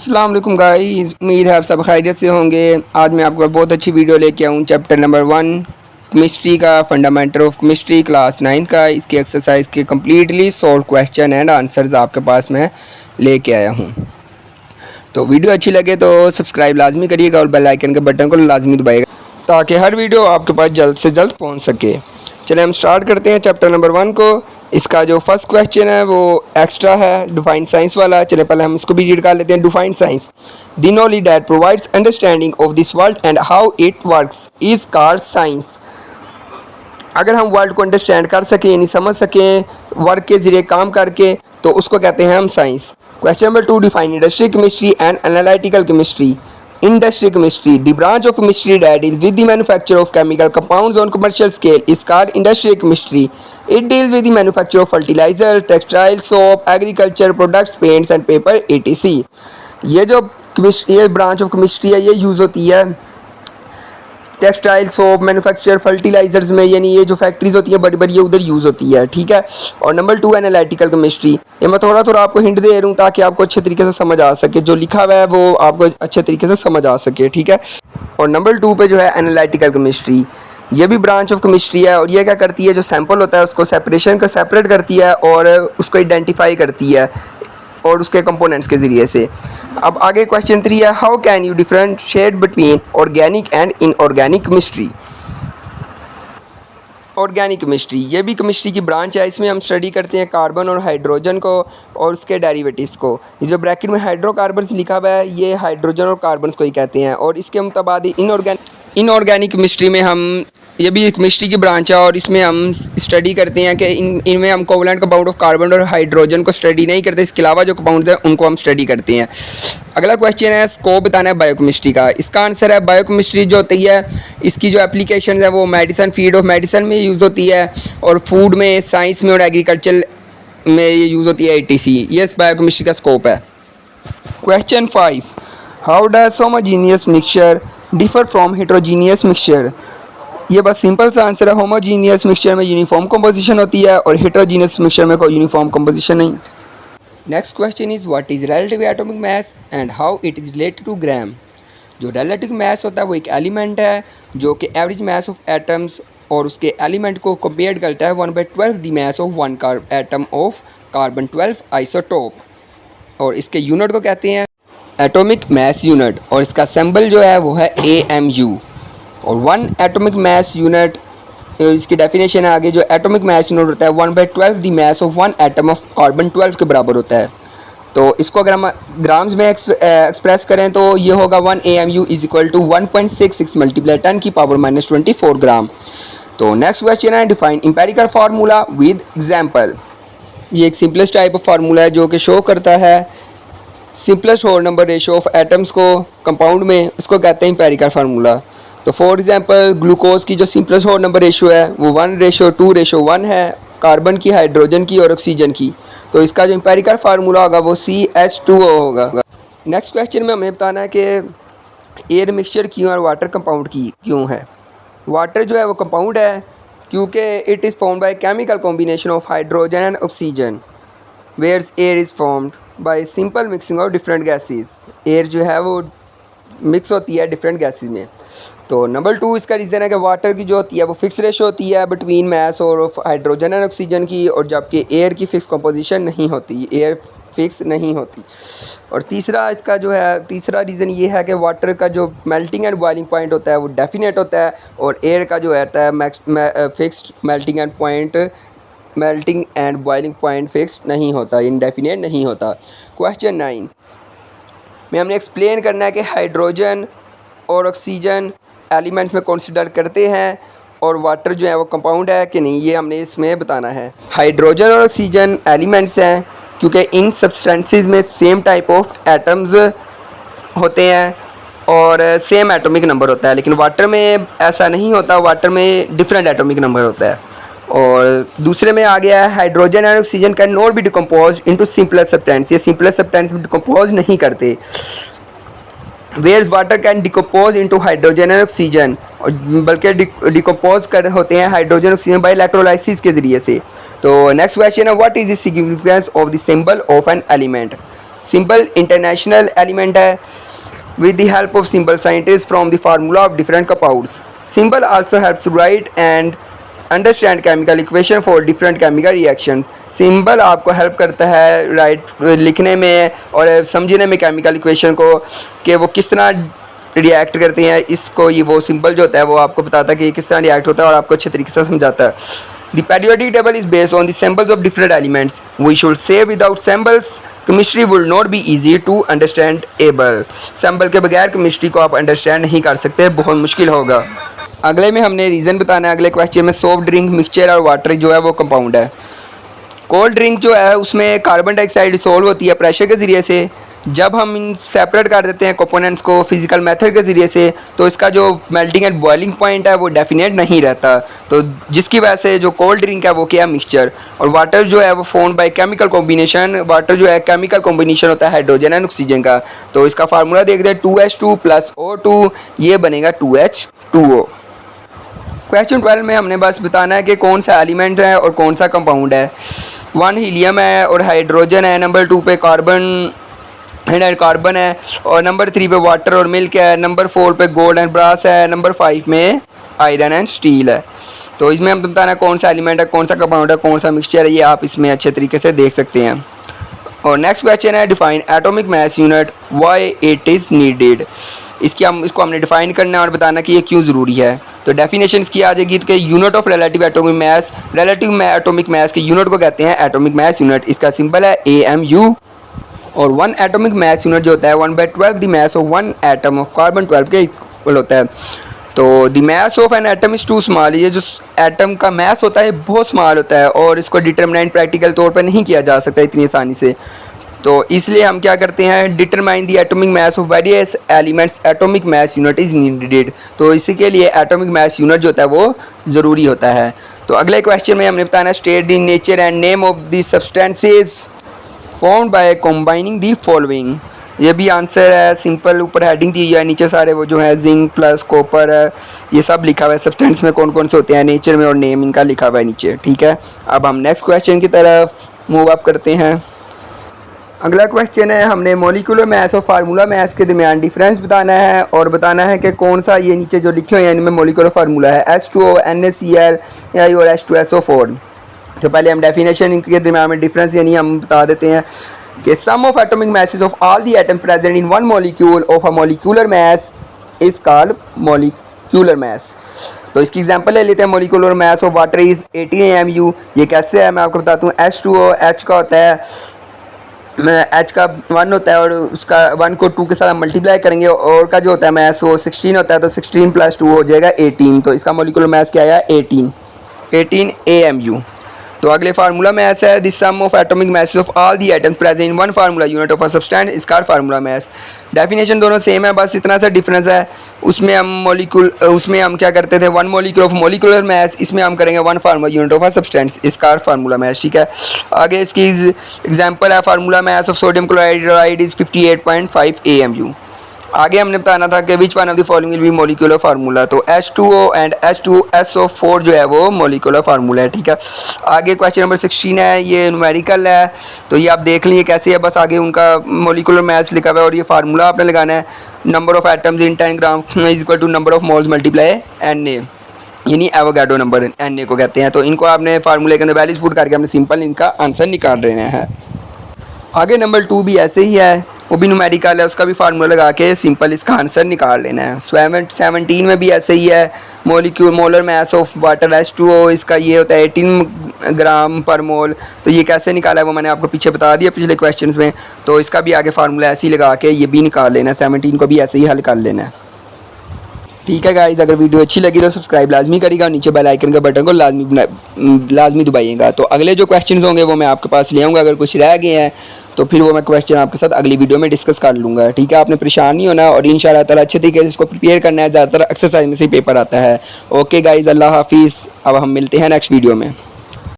अस्सलाम वालेकुम गाइस, उम्मीद है आप सब खैरियत से होंगे। आज मैं आपको बहुत अच्छी वीडियो लेके आऊँ चैप्टर नंबर 1 केमिस्ट्री का फंडामेंटल ऑफ केमिस्ट्री क्लास 9 का। इसकी एक्सरसाइज के completely solve question and answers आपके पास मैं लेके आया हूँ। तो वीडियो अच्छी लगे तो सब्सक्राइब लाजमी करिएगा और बेल आइकन के बटन को लाजमी दबाइएगा ताकि हर वीडियो आपके पास जल्द से जल्द पहुँच सके। चलिए हम स्टार्ट करते हैं चैप्टर नंबर 1 को। इसका जो फर्स्ट क्वेश्चन है वो एक्स्ट्रा है, डिफाइन साइंस वाला। चलिए पहले हम इसको भी रीड कर लेते हैं। Define science, the knowledge that provides understanding of this world and how it works is called science. अगर हम वर्ल्ड को अंडरस्टैंड कर सकें यानी समझ सकें वर्क के ज़रिए काम करके, तो उसको कहते हैं हम science. Question number 2, define industry chemistry and analytical chemistry. Industry chemistry, the branch of chemistry that deals with the manufacture of chemical compounds on commercial scale, is called industrial chemistry. It deals with the manufacture of fertilizer, textile, soap, agriculture products, paints and paper, etc. ये branch of chemistry है, ये use होती है textile, soap, manufacture, fertilisers में, यानी ये जो factories होती है बड़ी बड़ी, ये उधर यूज़ होती है। ठीक है। और नंबर 2, एनालिटिकल केमिस्ट्री। ये मैं थोड़ा थोड़ा आपको हिंट दे रहा हूँ ताकि आपको अच्छे तरीके से समझ आ सके, जो लिखा हुआ है वो आपको अच्छे तरीके से समझ आ सके। ठीक है। और नंबर 2 पे जो है एनालिटिकल केमिस्ट्री, ये भी ब्रांच ऑफ केमिस्ट्री है। और ये क्या करती है, जो सैंपल होता है उसको सेपरेट करती है और उसको आइडेंटिफाई करती है और उसके कंपोनेंट्स के ज़रिए से। अब आगे क्वेश्चन 3 है, how can you differentiate between organic and inorganic chemistry. Organic chemistry ये भी केमिस्ट्री की ब्रांच है। इसमें हम स्टडी करते हैं कार्बन और हाइड्रोजन को और उसके डेरिवेटिव्स को। ये जो ब्रैकेट में हाइड्रोकार्बन्स लिखा हुआ है, ये हाइड्रोजन और कार्बन्स को ही कहते हैं। और इसके मुताबिक इनऑर्गेनिक केमिस्ट्री में हम, ये भी एक केमिस्ट्री की ब्रांच है और इसमें हम स्टडी करते हैं कि इनमें हम कोवलेंट कंपाउंड ऑफ कार्बन और हाइड्रोजन को स्टडी नहीं करते, इसके अलावा जो कंपाउंड हैं उनको हम स्टडी करते हैं। अगला क्वेश्चन है, स्कोप बताना है बायोकेमिस्ट्री का। इसका आंसर है बायोकेमिस्ट्री जो होती है, इसकी जो एप्लीकेशन है वो मेडिसिन, फील्ड ऑफ मेडिसिन में यूज़ होती है और फूड में, साइंस में और एग्रीकल्चर में ये यूज़ होती है, etc। ये बायोकेमिस्ट्री का स्कोप है। Question 5, how does homogeneous mixture differ from heterogeneous mixture. ये बस सिंपल सा आंसर है, होमोजीनियस मिक्सचर में यूनिफॉर्म कंपोजिशन होती है और हेट्रोजीनियस मिक्सचर में कोई यूनिफॉर्म कंपोजिशन नहीं। Next question is what is relative atomic mass and how it is related to gram. जो रिलेटिव मास होता है वो एक एलिमेंट है जो कि एवरेज मास ऑफ एटम्स और उसके एलिमेंट को कंपेयर करता है 1/12 the mass of one atom of carbon 12 isotope. और इसके यूनिट को कहते हैं एटॉमिक मास यूनिट और इसका सिंबल जो है वो है AMU। और 1 एटॉमिक मास यूनिट, इसकी डेफिनेशन है आगे, जो एटॉमिक मास यूनिट होता है 1/12 the mass of 1 atom of carbon 12 के बराबर होता है। तो इसको अगर हम ग्राम्स में एक्सप्रेस करें तो ये होगा 1 AMU is equal to 1.66 multiply 10⁻⁻24 gram. तो नेक्स्ट क्वेश्चन है, define empirical formula with example. ये एक सिंपलेस्ट टाइप ऑफ फार्मूला है जो कि शो करता है simplest whole number ratio of atoms को कंपाउंड में, उसको कहते हैं एम्पिरिकल फार्मूला। तो फॉर एग्जांपल ग्लूकोज की जो सिंपलेस्ट होल नंबर रेशो है वो 1:2:1 है, कार्बन की, हाइड्रोजन की और ऑक्सीजन की। तो इसका जो एम्पिरिकल फार्मूला होगा वो CH2O होगा। नेक्स्ट क्वेश्चन में हमें बताना है कि एयर मिक्सचर क्यों और वाटर कंपाउंड की क्यों है। वाटर जो है वो कंपाउंड है क्योंकि it is formed by chemical combination of hydrogen and oxygen, where air is formed by simple mixing of different gases. Air जो है वो मिक्स होती है डिफरेंट गैसेस में। तो नंबर 2 इसका रीज़न है कि वाटर की जो होती है वो फिक्स रेशो होती है बिटवीन मास और हाइड्रोजन एंड ऑक्सीजन की, और जबकि एयर की फिक्स कंपोजिशन नहीं होती, एयर फिक्स नहीं होती। और तीसरा इसका जो है, तीसरा रीज़न ये है कि वाटर का जो मेल्टिंग एंड बॉइलिंग पॉइंट होता है वो डेफिनेट होता है और एयर का जो होता है fixed melting and boiling point fixed नहीं होता, इनडेफिनेट नहीं होता। क्वेश्चन 9 में हमने एक्सप्लेन करना है कि हाइड्रोजन और ऑक्सीजन एलिमेंट्स में कंसीडर करते हैं और वाटर जो है वो कंपाउंड है कि नहीं, ये हमने इसमें बताना है। हाइड्रोजन और ऑक्सीजन एलिमेंट्स हैं क्योंकि इन सब्सटेंसेस में सेम टाइप ऑफ एटम्स होते हैं और सेम एटॉमिक नंबर होता है, लेकिन वाटर में ऐसा नहीं होता, वाटर में डिफरेंट एटॉमिक नंबर होता है। और दूसरे में आ गया है hydrogen and oxygen can not be decompose into simplest substance, ये सिंपलेस्ट सब्सटेंस में डिकम्पोज नहीं करते। Where's water can decompose into hydrogen and oxygen, बल्कि डिकम्पोज कर होते हैं हाइड्रोजन ऑक्सीजन बाय इलेक्ट्रोलाइसिस के ज़रिए से। तो नेक्स्ट क्वेश्चन है, what is the significance of the symbol of an element. Simple international element है with the help of simple scientists from the formula of different compounds. Simple also helps to write and understand chemical equation for different chemical reactions. Symbol आपको help करता है लिखने में और समझने में chemical equation को कि वो किस तरह रिएक्ट करते हैं। इसको ये वो सिंबल जो होता है वो आपको बताता है कि किस तरह रिएक्ट होता है और आपको अच्छे तरीके से समझाता है। The periodic table is based on the symbols of different elements. We should say without symbols chemistry will not be easy to understand able. Symbol के बगैर केमिस्ट्री को आप अंडरस्टैंड नहीं कर सकते, बहुत मुश्किल होगा। अगले में हमने रीज़न बताना है। अगले क्वेश्चन में सॉफ्ट ड्रिंक, मिक्सचर और वाटर जो है वो कंपाउंड है। कोल्ड ड्रिंक जो है उसमें कार्बन डाइऑक्साइड डिसॉल्व होती है प्रेशर के ज़रिए से। जब हम इन सेपरेट कर देते हैं कंपोनेंट्स को फिजिकल मेथड के ज़रिए से तो इसका जो मेल्टिंग एंड बॉइलिंग पॉइंट है वो डेफिनेट नहीं रहता, तो जिसकी वजह से जो कोल्ड ड्रिंक है वो क्या मिक्सचर। और वाटर जो है वो form by chemical combination. Water जो है केमिकल कॉम्बिनेशन होता है हाइड्रोजन एंड ऑक्सीजन का। तो इसका फार्मूला देखते हैं 2H2 + O2, ये बनेगा 2H2O। क्वेश्चन 12 में हमने बस बताना है कि कौन सा एलिमेंट है और कौन सा कंपाउंड है। 1 हीलियम है और हाइड्रोजन है, नंबर 2 पे कार्बन है और नंबर 3 पे वाटर और मिल्क है, नंबर 4 पे गोल्ड एंड ब्रास है, नंबर 5 में आयरन एंड स्टील है। तो इसमें हम बताना है कौन सा एलिमेंट है, कौन सा कंपाउंड है, कौन सा मिक्सचर है, ये आप इसमें अच्छे तरीके से देख सकते हैं। और नेक्स्ट क्वेश्चन है define atomic mass unit, why it is needed. इसको हमने डिफाइन करना है और बताना कि ये क्यों ज़रूरी है। तो डेफिनेशन इसकी आ जाएगी कि unit of relative atomic mass, relative atomic मास के यूनिट को कहते हैं एटॉमिक मास यूनिट। इसका सिंबल है AMU। और 1 एटॉमिक मास यूनिट जो होता है 1/12 the mass of 1 atom of carbon 12 के इक्वल होता है। तो the mass of an atom is too small. ये जो एटम का मास होता है बहुत स्मॉल होता है और इसको डिटरमिनेंट प्रैक्टिकल तौर पर नहीं किया जा सकता इतनी आसानी से। तो इसलिए हम क्या करते हैं, determine the atomic mass of various elements, atomic mass unit is needed. तो इसी के लिए एटॉमिक मास यूनिट जो होता है वो ज़रूरी होता है। तो अगले क्वेश्चन में हमने बताना state the nature and name of the substances formed by combining the following. ये भी आंसर है, सिंपल ऊपर हेडिंग दी है, नीचे सारे वो जो है जिंक प्लस कॉपर है, ये सब लिखा हुआ है। सब्सटेंस में कौन कौन से होते हैं नेचर में और नेम इनका लिखा हुआ है नीचे, ठीक है। अब हम नेक्स्ट क्वेश्चन की तरफ मूव अप करते हैं। अगला क्वेश्चन है, हमने मॉलिक्यूलर मास और फार्मूला मास के दरमियान डिफरेंस बताना है और बताना है कि कौन सा ये नीचे जो लिखे हुए हैं इनमें मॉलिक्यूलर फार्मूला है H2O, NaCl और H2SO4। तो पहले हम डेफिनेशन इनके दरमियान में डिफरेंस यानी हम बता देते हैं कि sum of atomic masses of all the atoms present in one molecule of a molecular mass is called molecular mass. तो इसकी एग्जांपल ले लेते हैं। Molecular mass of water is 18 AMU। ये कैसे है मैं आपको बताता हूँ। H2O H का होता है, H का 1 होता है और उसका 1 को 2 के साथ मल्टीप्लाई करेंगे और का जो होता है मास वो 16 होता है, तो 16 + 2 हो जाएगा 18। तो इसका मॉलिक्यूलर मास क्या आया 18 AMU। तो अगले फार्मूला मास है the sum of atomic masses of all the atoms present in one formula unit of a substance is called formula mass. Definition दोनों सेम है, बस इतना सा डिफरेंस है। उसमें हम क्या करते थे 1 मॉलिक्यूल ऑफ मॉलिक्यूलर मास, इसमें हम करेंगे 1 formula unit of a substance is called formula मास, ठीक है। आगे इसकी एग्जांपल है formula mass of sodium chloride is 58.5 AMU। आगे हमने बताना था कि which one of the following will be molecular formula. तो H2O एंड H2SO4 जो है वो मॉलिक्यूलर फार्मूला है, ठीक है। आगे क्वेश्चन नंबर 16 है, ये न्यूमेरिकल है, तो ये आप देख लीजिए कैसे है। बस आगे उनका मॉलिक्यूलर मास लिखा हुआ है और ये फार्मूला आपने लगाना है। Number of atoms in 10 gram is equal to number of moles multiply Na, यानी एवोगाड्रो नंबर Na को कहते हैं। तो इनको आपने फार्मूले के अंदर वैल्यूज पुट करके हमने सिंपल इनका आंसर निकाल रहे हैं। आगे नंबर 2 भी ऐसे ही है, वो भी न्यूमेरिकल है, उसका भी फार्मूला लगा के सिंपल इसका आंसर निकाल लेना है। 17 में भी ऐसे ही है, molar mass of water H2O, इसका ये होता है 18 ग्राम पर मोल। तो ये कैसे निकाला है वो मैंने आपको पीछे बता दिया पिछले क्वेश्चन में। तो इसका भी आगे फार्मूला ऐसे ही लगा के ये भी निकाल लेना है, 17 को भी ऐसे ही हल कर लेना है, ठीक है गाइस। अगर वीडियो अच्छी लगी तो सब्सक्राइब लाजमी करिएगा और नीचे बेल आइकन के बटन को लाजमी दबाइएगा। तो अगले जो क्वेश्चन होंगे वो मैं आपके पास ले आऊँगा। अगर कुछ रह गए हैं तो फिर वो मैं क्वेश्चन आपके साथ अगली वीडियो में डिस्कस कर लूँगा, ठीक है। आपने परेशान नहीं होना और इंशाल्लाह ताला अच्छे तरीके से इसको प्रिपेयर करना है। ज़्यादातर एक्सरसाइज में से पेपर आता है। ओके गाइस, अल्लाह हाफिज़। अब हम मिलते हैं नेक्स्ट वीडियो में।